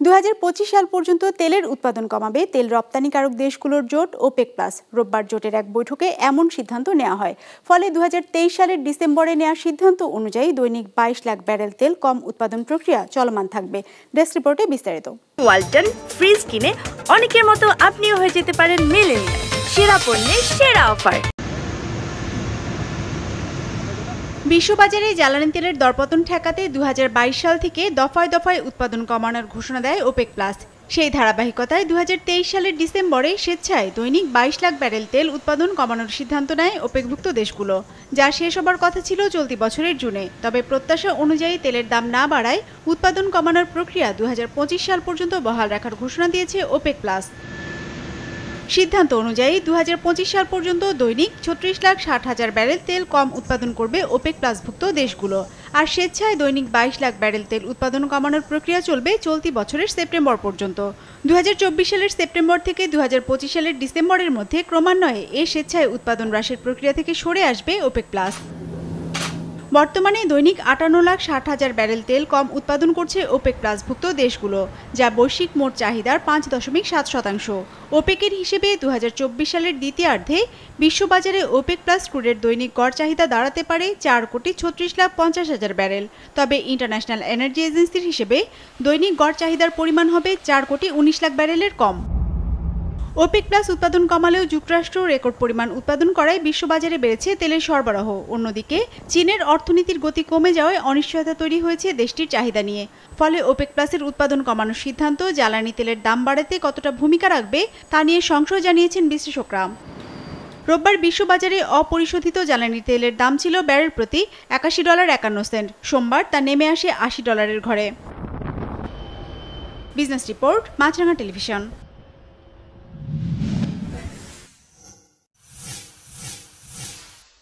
2025 সাল পর্যন্ত তেলের উৎপাদন কমাবে তেল রপ্তানিকারক দেশগুলোর জোট ওপেক প্লাস। রোববার জোটের এক বৈঠকে এমন সিদ্ধান্ত নেওয়া হয়। ফলে 2023 সালের ডিসেম্বরে নেওয়া সিদ্ধান্ত অনুযায়ী দৈনিক 22 লাখ ব্যারেল তেল কম উৎপাদন প্রক্রিয়া চলমান থাকবে। ডেস্ক রিপোর্টে বিস্তারিত। ওয়ালটন ফ্রিজ কিনে অনেকের মতো আপনিও হয়ে যেতে পারেন মিলেনিয়াল। সেরা পণ্যের সেরা অফার। বিশ্ববাজারে জ্বালানি তেলের দরপতন ঠেকাতে 2022 সাল থেকে দফায় দফায় উৎপাদন কমানোর ঘোষণা দেয় ওপেক প্লাস। সেই ধারাবাহিকতায় 2023 সালের ডিসেম্বরে স্বেচ্ছায় দৈনিক 22 লাখ ব্যারেল তেল উৎপাদন কমানোর সিদ্ধান্ত নেয় ওপেকভুক্ত দেশগুলো, যা শেষ হবার কথা ছিল চলতি বছরের জুনে। তবে প্রত্যাশা অনুযায়ী তেলের দাম না বাড়ায় উৎপাদন কমানোর প্রক্রিয়া 2025 সাল পর্যন্ত বহাল রাখার ঘোষণা দিয়েছে ওপেক প্লাস। সিদ্ধান্ত অনুযায়ী 2025 সাল পর্যন্ত দৈনিক 36,60,000 ব্যারেল তেল কম উৎপাদন করবে ওপেক প্লাসভুক্ত দেশগুলো। আর স্বেচ্ছায় দৈনিক 22 লাখ ব্যারেল তেল উৎপাদন কমানোর প্রক্রিয়া চলবে চলতি বছরের সেপ্টেম্বর পর্যন্ত। 2024 সালের সেপ্টেম্বর থেকে 2025 সালের ডিসেম্বরের মধ্যে ক্রমান্বয়ে এই স্বেচ্ছায় উৎপাদন হ্রাসের প্রক্রিয়া থেকে সরে আসবে ওপেক প্লাস। বর্তমানে দৈনিক 58,60,000 ব্যারেল তেল কম উৎপাদন করছে ওপেক প্লাসভুক্ত দেশগুলো, যা বৈশ্বিক মোট চাহিদার 5.7%। ওপেকের হিসেবে 2024 সালের দ্বিতীয়ার্ধে বিশ্ববাজারে ওপেক প্লাস ক্রুডের দৈনিক গড় চাহিদা দাঁড়াতে পারে 4,36,50,000 ব্যারেল। তবে ইন্টারন্যাশনাল এনার্জি এজেন্সির হিসেবে দৈনিক গড় চাহিদার পরিমাণ হবে 4,19,00,000 ব্যারেলের কম। ওপেক প্লাস উৎপাদন কমালেও যুক্তরাষ্ট্র রেকর্ড পরিমাণ উৎপাদন করায় বিশ্ববাজারে বেড়েছে তেলের সরবরাহ। অন্যদিকে চীনের অর্থনীতির গতি কমে যাওয়ায় অনিশ্চয়তা তৈরি হয়েছে দেশটির চাহিদা নিয়ে। ফলে ওপেক প্লাসের উৎপাদন কমানোর সিদ্ধান্ত জ্বালানি তেলের দাম বাড়াতে কতটা ভূমিকা রাখবে তা নিয়ে সংশয় জানিয়েছেন বিশ্লেষকরা। রোববার বিশ্ববাজারে অপরিশোধিত জ্বালানি তেলের দাম ছিল ব্যারেল প্রতি $81.51। সোমবার তা নেমে আসে $80 ঘরে। বিজনেস রিপোর্ট, মাছরাঙা টেলিভিশন।